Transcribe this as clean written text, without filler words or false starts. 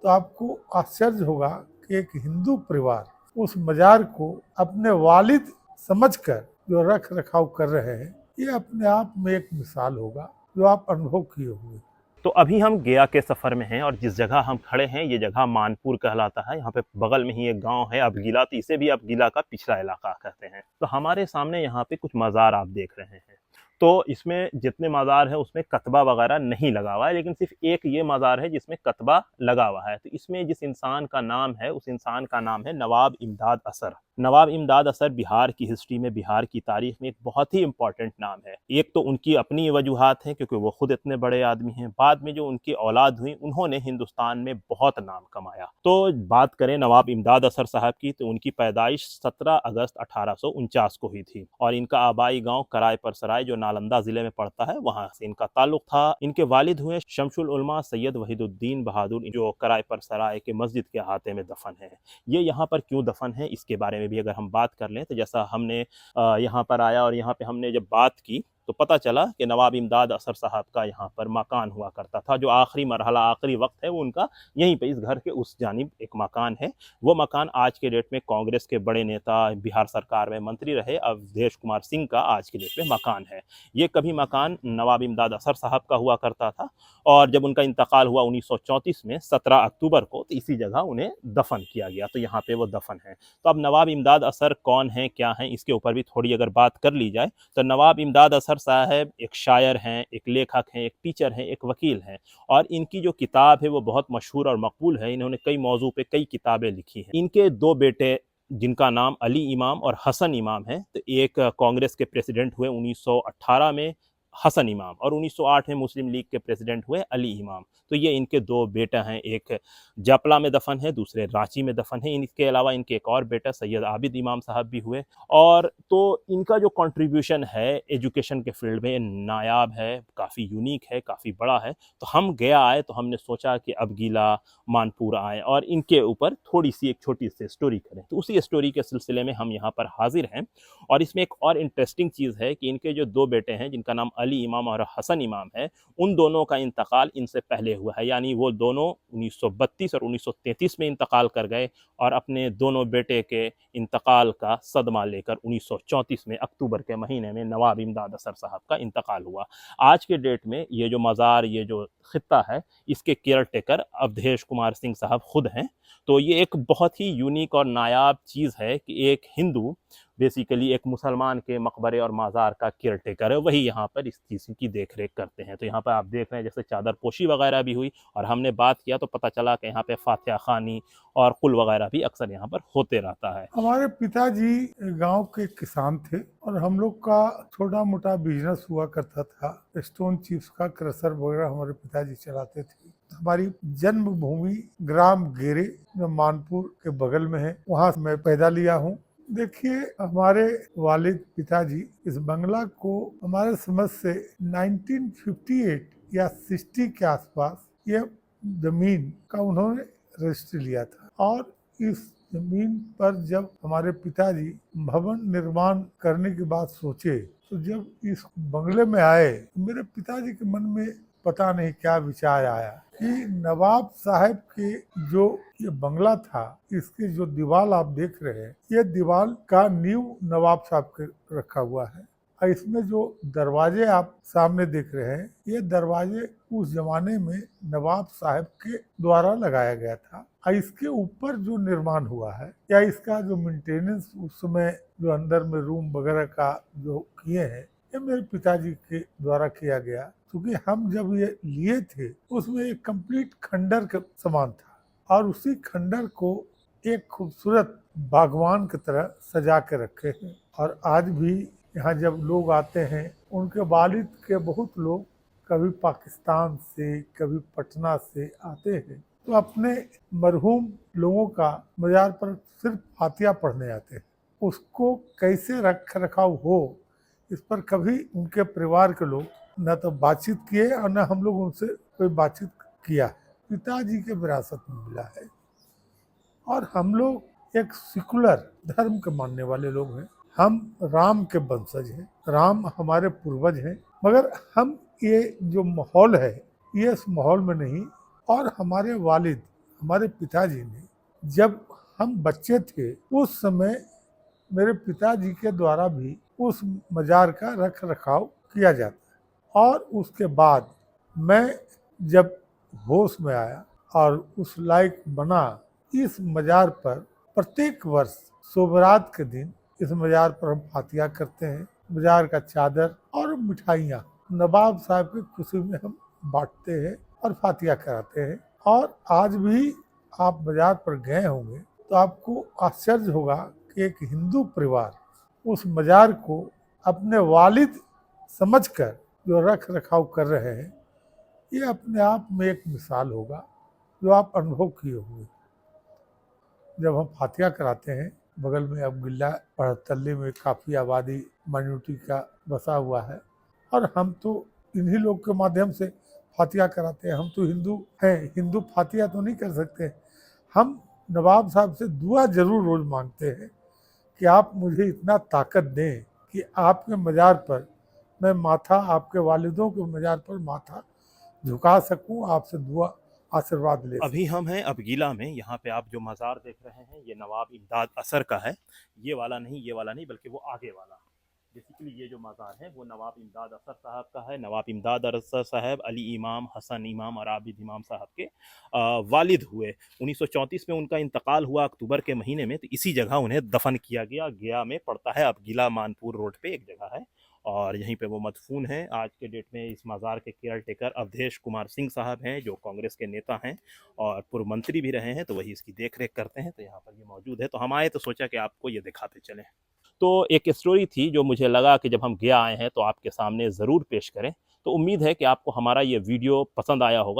तो आपको आश्चर्य होगा कि एक हिंदू परिवार उस मजार को अपने वालिद समझकर जो रख रखाव कर रहे हैं, ये अपने आप में एक मिसाल होगा जो आप अनुभव किए होंगे। तो अभी हम गया के सफ़र में हैं और जिस जगह हम खड़े हैं ये जगह मानपुर कहलाता है। यहाँ पे बगल में ही एक गांव है अबगीला, तो इसे भी अबगीला का पिछड़ा इलाका कहते हैं। तो हमारे सामने यहाँ पे कुछ मज़ार आप देख रहे हैं। तो इसमें जितने मज़ार है उसमें कतबा वगैरह नहीं लगा हुआ है, लेकिन सिर्फ एक ये मज़ार है जिसमें कतबा लगा हुआ है। तो इसमें जिस इंसान का नाम है उस इंसान का नाम है नवाब इमदाद असर। नवाब इमदाद असर बिहार की हिस्ट्री में, बिहार की तारीख में एक बहुत ही इंपॉर्टेंट नाम है। एक तो उनकी अपनी वजूहात हैं क्योंकि वो खुद इतने बड़े आदमी हैं, बाद में जो उनकी औलाद हुई उन्होंने हिंदुस्तान में बहुत नाम कमाया। तो बात करें नवाब इमदाद असर साहब की, तो उनकी पैदाइश 17 अगस्त 1849 को हुई थी और इनका आबाई गांव कराय पर सराय जो नालंदा जिले में पड़ता है वहां से इनका ताल्लुक था। इनके वालिद हुए शमसुल उलमा सैयद वहीदुद्दीन बहादुर, जो कराय पर सराय के मस्जिद के अहाते में दफन है। ये यहाँ पर क्यों दफन है इसके बारे में भी अगर हम बात कर लें, तो जैसा हमने यहाँ पर आया और यहाँ पे हमने जब बात की तो पता चला कि नवाब इमदाद असर साहब का यहाँ पर मकान हुआ करता था। जो आखिरी मरहला, आखिरी वक्त है वो उनका यहीं पे इस घर के उस जानिब एक मकान है। वो मकान आज के डेट में कांग्रेस के बड़े नेता, बिहार सरकार में मंत्री रहे अवधेश कुमार सिंह का आज के डेट में मकान है। ये कभी मकान नवाब इमदाद असर साहब का हुआ करता था और जब उनका इंतकाल हुआ 1934 में 17 अक्टूबर को, तो इसी जगह उन्हें दफन किया गया। तो यहाँ पे वो दफन है। तो अब नवाब इमदाद असर कौन है, क्या है, इसके ऊपर भी थोड़ी अगर बात कर ली जाए तो नवाब इमदाद असर साहब एक शायर हैं, एक लेखक हैं, एक टीचर हैं, एक वकील हैं और इनकी जो किताब है वो बहुत मशहूर और मकबूल है। इन्होंने कई मौजू पे कई किताबें लिखी हैं। इनके दो बेटे जिनका नाम अली इमाम और हसन इमाम है, तो एक कांग्रेस के प्रेसिडेंट हुए 1918 में हसन इमाम और 1908 में मुस्लिम लीग के प्रेसिडेंट हुए अली इमाम। तो ये इनके दो बेटा हैं, एक जापला में दफन है, दूसरे रांची में दफन है। इनके अलावा इनके एक और बेटा सैयद आबिद इमाम साहब भी हुए। और तो इनका जो कंट्रीब्यूशन है एजुकेशन के फील्ड में नायाब है, काफ़ी यूनिक है, काफ़ी बड़ा है। तो हम गया आए तो हमने सोचा कि अब गीला मानपुर आए और इनके ऊपर थोड़ी सी एक छोटी सी स्टोरी करें। तो उसी स्टोरी के सिलसिले में हम यहाँ पर हाजिर हैं। और इसमें एक और इंटरेस्टिंग चीज़ है कि इनके जो दो बेटे हैं जिनका नाम अली इमाम और हसन इमाम है, उन दोनों का इंतकाल इनसे पहले हुआ है। यानी वो दोनों 1932 और 1933 में इंतकाल कर गए और अपने दोनों बेटे के इंतकाल का सदमा लेकर 1934 में अक्टूबर के महीने में नवाब इमदाद असर साहब का इंतकाल हुआ। आज के डेट में ये जो मज़ार, ये जो खित्ता है, इसके केयर टेकर अवधेश कुमार सिंह साहब खुद हैं। तो ये एक बहुत ही यूनिक और नायाब चीज़ है कि एक हिंदू बेसिकली एक मुसलमान के मकबरे और माज़ार का केयर टेकर है, वही यहाँ पर इस चीज़ की देख रेख करते हैं। तो यहाँ पर आप देख रहे हैं जैसे चादर पोशी वगैरह भी हुई और हमने बात किया तो पता चला कि यहाँ पे फातिहा खानी और कुल वगैरह भी अक्सर यहाँ पर होते रहता है। हमारे पिताजी गांव के किसान थे और हम लोग का छोटा मोटा बिजनेस हुआ करता था। स्टोन चिप्स का क्रशर वगैरह हमारे पिताजी चलाते थे। हमारी जन्मभूमि ग्राम गेरे जो मानपुर के बगल में है, वहाँ मैं पैदा लिया हूँ। देखिए, हमारे वालिद पिताजी इस बंगला को हमारे समझ से 1958 या 60 के आसपास ये जमीन का उन्होंने रजिस्ट्री लिया था और इस जमीन पर जब हमारे पिताजी भवन निर्माण करने की बात सोचे तो जब इस बंगले में आए तो मेरे पिताजी के मन में पता नहीं क्या विचार आया कि नवाब साहब के जो ये बंगला था, इसकी जो दीवार आप देख रहे हैं, ये दीवार का नींव नवाब साहब के रखा हुआ है। और इसमें जो दरवाजे आप सामने देख रहे हैं, ये दरवाजे उस जमाने में नवाब साहब के द्वारा लगाया गया था। और इसके ऊपर जो निर्माण हुआ है या इसका जो मेंटेनेंस उस समय जो अंदर में रूम वगैरह का जो किए हैं, ये मेरे पिताजी के द्वारा किया गया। क्योंकि हम जब ये लिए थे उसमें एक कंप्लीट खंडर का समान था और उसी खंडर को एक खूबसूरत बागवान की तरह सजा के रखे हैं। और आज भी यहाँ जब लोग आते हैं, उनके वालिद के बहुत लोग कभी पाकिस्तान से, कभी पटना से आते हैं तो अपने मरहूम लोगों का मजार पर सिर्फ फातिहा पढ़ने आते हैं। उसको कैसे रख रखाव हो, इस पर कभी उनके परिवार के लोग न तो बातचीत किए और न हम लोग उनसे कोई बातचीत किया। पिताजी के विरासत में मिला है और हम लोग एक सेकुलर धर्म के मानने वाले लोग हैं। हम राम के वंशज हैं, राम हमारे पूर्वज हैं, मगर हम ये जो माहौल है, ये इस माहौल में नहीं। और हमारे वालिद हमारे पिताजी ने, जब हम बच्चे थे उस समय मेरे पिताजी के द्वारा भी उस मजार का रख रखाव किया जाता है। और उसके बाद मैं जब होश में आया और उस लायक बना, इस मजार पर प्रत्येक वर्ष सोबरात के दिन इस मजार पर हम फातिया करते हैं। मजार का चादर और मिठाइयाँ नवाब साहब की खुशी में हम बांटते हैं और फातिया कराते हैं। और आज भी आप मजार पर गए होंगे तो आपको आश्चर्य होगा कि एक हिंदू परिवार उस मजार को अपने वालिद समझकर जो रख रखाव कर रहे हैं, ये अपने आप में एक मिसाल होगा जो आप अनुभव किए होंगे। जब हम फातिया कराते हैं, बगल में अब्दुल्ला पड़तल्ले में काफ़ी आबादी माइनॉरिटी का बसा हुआ है और हम तो इन्हीं लोग के माध्यम से फातिया कराते हैं। हम तो हिंदू हैं, हिंदू फातिया तो नहीं कर सकते। हम नवाब साहब से दुआ जरूर रोज़ मांगते हैं कि आप मुझे इतना ताकत दें कि आपके मज़ार पर मैं माथा, आपके वालिदों के मज़ार पर माथा झुका सकूं, आपसे दुआ आशीर्वाद ले सकूं। अभी हम हैं अबगीला में। यहाँ पे आप जो मज़ार देख रहे हैं ये नवाब इमदाद असर का है। ये वाला नहीं बल्कि वो आगे वाला। बेसिकली ये जो मज़ार है वो नवाब इमदाद असर साहब का है। नवाब इमदाद असर साहब अली इमाम, हसन इमाम और आबिद इमाम साहब के वालिद हुए। 1934 में उनका इंतकाल हुआ अक्टूबर के महीने में। तो इसी जगह उन्हें दफन किया गया। गया में पड़ता है, अबगीला मानपुर रोड पे एक जगह है और यहीं पे वो मदफून है। आज के डेट में इस मज़ार के केयर टेकर अवधेश कुमार सिंह साहब हैं, जो कांग्रेस के नेता हैं और पूर्व मंत्री भी रहे हैं। तो वही इसकी देख रेख करते हैं। तो यहाँ पर ये मौजूद है, तो हम आए तो सोचा कि आपको ये दिखाते चलें। तो एक स्टोरी थी जो मुझे लगा कि जब हम गया आए हैं तो आपके सामने ज़रूर पेश करें। तो उम्मीद है कि आपको हमारा ये वीडियो पसंद आया होगा।